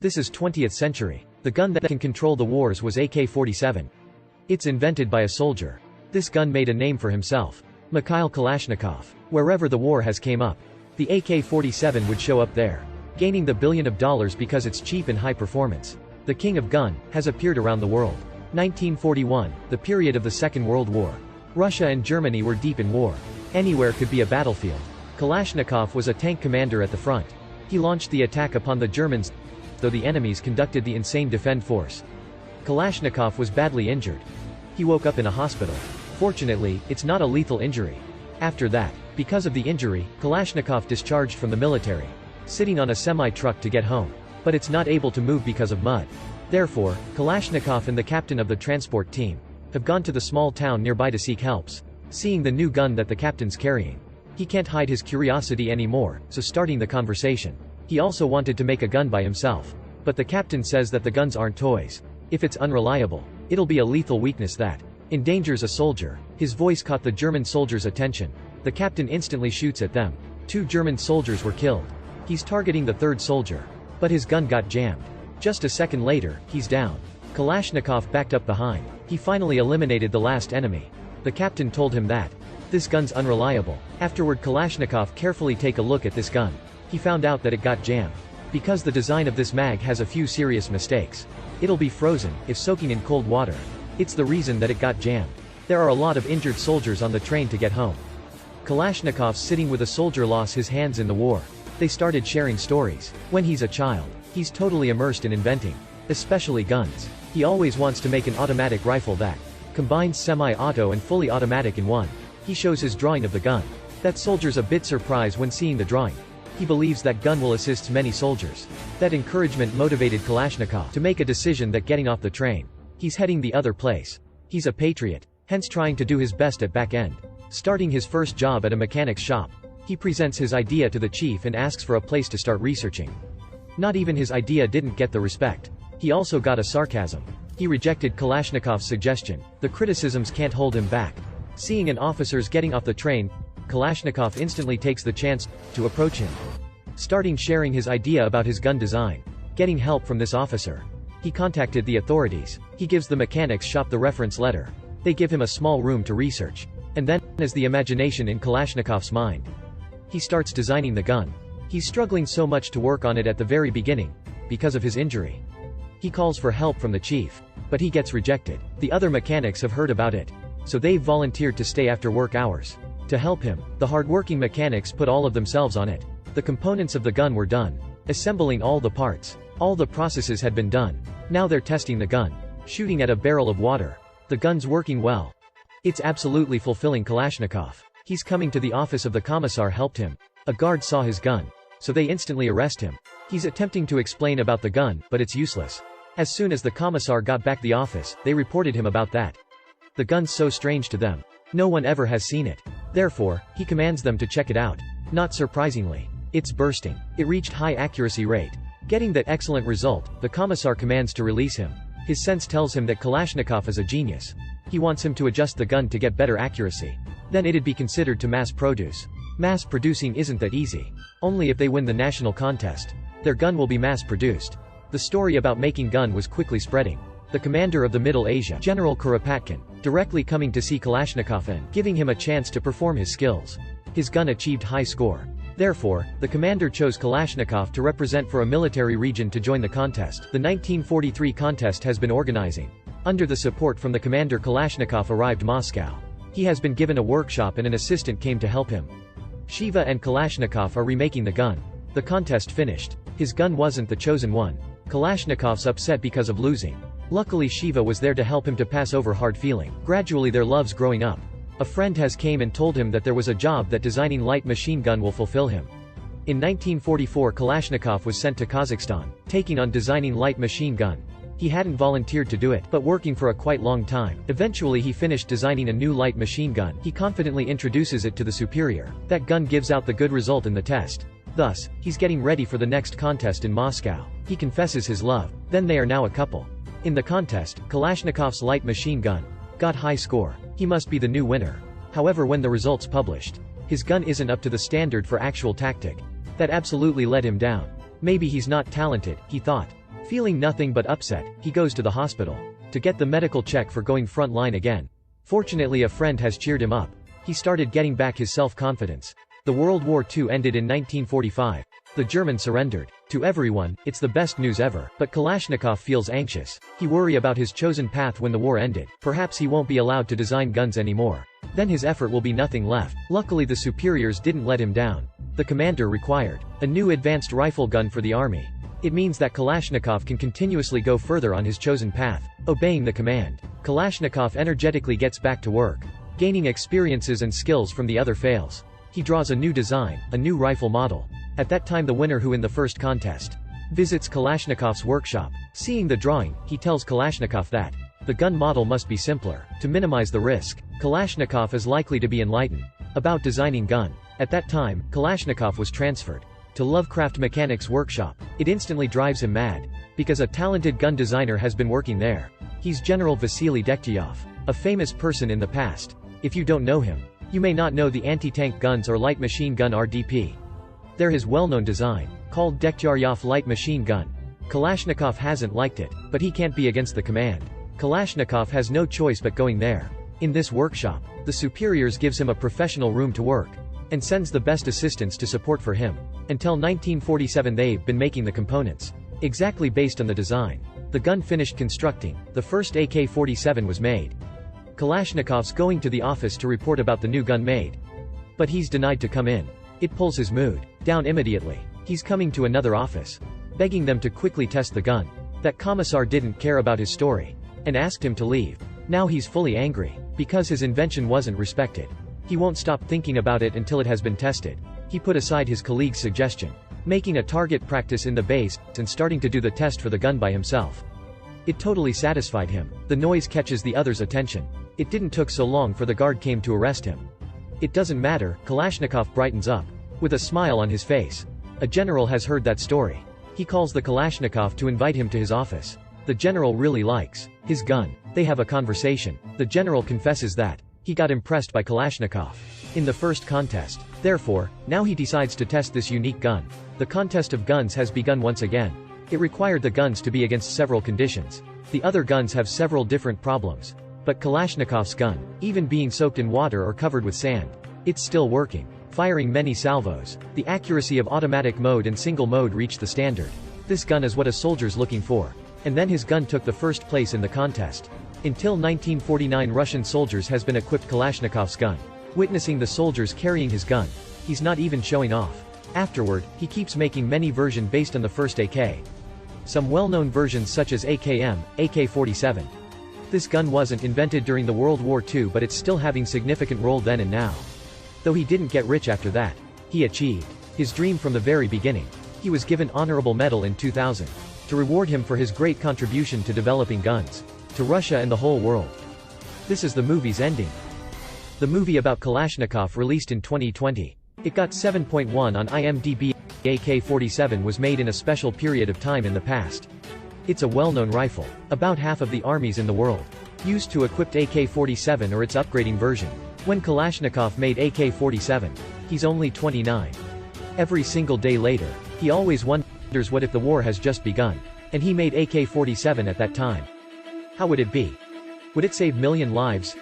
This is 20th century. The gun that can control the wars was AK-47. It's invented by a soldier. This gun made a name for himself. Mikhail Kalashnikov. Wherever the war has came up, the AK-47 would show up there, gaining the billion of dollars because it's cheap and high performance. The king of gun has appeared around the world. 1941, the period of the Second World War. Russia and Germany were deep in war. Anywhere could be a battlefield. Kalashnikov was a tank commander at the front. He launched the attack upon the Germans, though the enemies conducted the insane defend force. Kalashnikov was badly injured. He woke up in a hospital. Fortunately, it's not a lethal injury. After that, because of the injury, Kalashnikov discharged from the military, sitting on a semi-truck to get home. But it's not able to move because of mud. Therefore, Kalashnikov and the captain of the transport team have gone to the small town nearby to seek helps. Seeing the new gun that the captain's carrying, he can't hide his curiosity anymore, so starting the conversation. He also wanted to make a gun by himself. But the captain says that the guns aren't toys. If it's unreliable, it'll be a lethal weakness that endangers a soldier. His voice caught the German soldiers' attention. The captain instantly shoots at them. 2 German soldiers were killed. He's targeting the 3rd soldier, but his gun got jammed. Just a second later, he's down. Kalashnikov backed up behind. He finally eliminated the last enemy. The captain told him that this gun's unreliable. Afterward, Kalashnikov carefully take a look at this gun. He found out that it got jammed because the design of this mag has a few serious mistakes. It'll be frozen if soaking in cold water. It's the reason that it got jammed. There are a lot of injured soldiers on the train to get home. Kalashnikov's sitting with a soldier lost his hands in the war. They started sharing stories. When he's a child, he's totally immersed in inventing, especially guns. He always wants to make an automatic rifle that combines semi-auto and fully automatic in one. He shows his drawing of the gun. That soldier's a bit surprised when seeing the drawing. He believes that gun will assist many soldiers. That encouragement motivated Kalashnikov to make a decision that getting off the train, he's heading the other place. He's a patriot, hence trying to do his best at back end. Starting his first job at a mechanic's shop, he presents his idea to the chief and asks for a place to start researching. Not even his idea didn't get the respect. He also got a sarcasm. He rejected Kalashnikov's suggestion. The criticisms can't hold him back. Seeing an officer's getting off the train, Kalashnikov instantly takes the chance to approach him. Starting sharing his idea about his gun design. Getting help from this officer, he contacted the authorities. He gives the mechanic's shop the reference letter. They give him a small room to research. And then, as the imagination in Kalashnikov's mind, he starts designing the gun. He's struggling so much to work on it at the very beginning, because of his injury. He calls for help from the chief, but he gets rejected. The other mechanics have heard about it, so they've volunteered to stay after work hours to help him. The hardworking mechanics put all of themselves on it. The components of the gun were done. Assembling all the parts. All the processes had been done. Now they're testing the gun. Shooting at a barrel of water. The gun's working well. It's absolutely fulfilling Kalashnikov. He's coming to the office of the commissar helped him. A guard saw his gun, so they instantly arrest him. He's attempting to explain about the gun, but it's useless. As soon as the commissar got back the office, they reported him about that. The gun's so strange to them. No one ever has seen it. Therefore, he commands them to check it out. Not surprisingly, it's bursting. It reached high accuracy rate. Getting that excellent result, the commissar commands to release him. His sense tells him that Kalashnikov is a genius. He wants him to adjust the gun to get better accuracy. Then it'd be considered to mass produce. Mass producing isn't that easy. Only if they win the national contest, their gun will be mass produced. The story about making gun was quickly spreading. The commander of the Middle Asia, General Kuropatkin, directly coming to see Kalashnikov and giving him a chance to perform his skills. His gun achieved high score. Therefore, the commander chose Kalashnikov to represent for a military region to join the contest. The 1943 contest has been organizing. Under the support from the commander, Kalashnikov arrived Moscow. He has been given a workshop and an assistant came to help him. Shiva and Kalashnikov are remaking the gun. The contest finished. His gun wasn't the chosen one. Kalashnikov's upset because of losing. Luckily Shiva was there to help him to pass over hard feeling. Gradually their love's growing up. A friend has came and told him that there was a job that designing light machine gun will fulfill him. In 1944 Kalashnikov was sent to Kazakhstan, taking on designing light machine gun. He hadn't volunteered to do it, but working for a quite long time. Eventually he finished designing a new light machine gun. He confidently introduces it to the superior. That gun gives out the good result in the test. Thus, he's getting ready for the next contest in Moscow. He confesses his love. Then they are now a couple. In the contest, Kalashnikov's light machine gun got high score. He must be the new winner. However, when the results published, his gun isn't up to the standard for actual tactic. That absolutely let him down. Maybe he's not talented, he thought. Feeling nothing but upset, he goes to the hospital to get the medical check for going front line again. Fortunately, a friend has cheered him up. He started getting back his self-confidence. The World War II ended in 1945. The Germans surrendered. To everyone, it's the best news ever. But Kalashnikov feels anxious. He worries about his chosen path when the war ended. Perhaps he won't be allowed to design guns anymore. Then his effort will be nothing left. Luckily, the superiors didn't let him down. The commander required a new advanced rifle gun for the army. It means that Kalashnikov can continuously go further on his chosen path, obeying the command. Kalashnikov energetically gets back to work, gaining experiences and skills from the other fails. He draws a new design, a new rifle model. At that time, the winner who in the first contest visits Kalashnikov's workshop. Seeing the drawing, he tells Kalashnikov that the gun model must be simpler, to minimize the risk. Kalashnikov is likely to be enlightened about designing gun. At that time, Kalashnikov was transferred to Lovecraft Mechanic's workshop. It instantly drives him mad, because a talented gun designer has been working there. He's General Vasily Dektyov, a famous person in the past. If you don't know him, you may not know the anti-tank guns or light machine gun RDP. They're his well-known design, called Dektyarov light machine gun. Kalashnikov hasn't liked it, but he can't be against the command. Kalashnikov has no choice but going there. In this workshop, the superiors gives him a professional room to work, and sends the best assistants to support for him. Until 1947 they've been making the components, exactly based on the design. The gun finished constructing, the first AK-47 was made. Kalashnikov's going to the office to report about the new gun made. But he's denied to come in. It pulls his mood down immediately. He's coming to another office, begging them to quickly test the gun. That commissar didn't care about his story, and asked him to leave. Now he's fully angry, because his invention wasn't respected. He won't stop thinking about it until it has been tested. He put aside his colleague's suggestion, making a target practice in the base, and starting to do the test for the gun by himself. It totally satisfied him. The noise catches the others' attention. It didn't took so long for the guard came to arrest him. It doesn't matter, Kalashnikov brightens up, with a smile on his face. A general has heard that story. He calls the Kalashnikov to invite him to his office. The general really likes his gun. They have a conversation. The general confesses that he got impressed by Kalashnikov in the first contest. Therefore, now he decides to test this unique gun. The contest of guns has begun once again. It required the guns to be against several conditions. The other guns have several different problems. But Kalashnikov's gun, even being soaked in water or covered with sand, it's still working, firing many salvos. The accuracy of automatic mode and single mode reached the standard. This gun is what a soldier's looking for. And then his gun took the first place in the contest. Until 1949 Russian soldiers has been equipped Kalashnikov's gun. Witnessing the soldiers carrying his gun, he's not even showing off. Afterward, he keeps making many versions based on the first AK. Some well-known versions such as AKM, AK-47. This gun wasn't invented during the World War II, but it's still having significant role then and now. Though he didn't get rich after that, he achieved his dream from the very beginning. He was given honorable medal in 2000 to reward him for his great contribution to developing guns to Russia and the whole world. This is the movie's ending. The movie about Kalashnikov released in 2020. It got 7.1 on IMDb. AK-47 was made in a special period of time in the past. It's a well-known rifle. About half of the armies in the world used to equip AK-47 or its upgrading version. When Kalashnikov made AK-47, he's only 29. Every single day later, he always wonders what if the war has just begun, and he made AK-47 at that time. How would it be? Would it save million lives?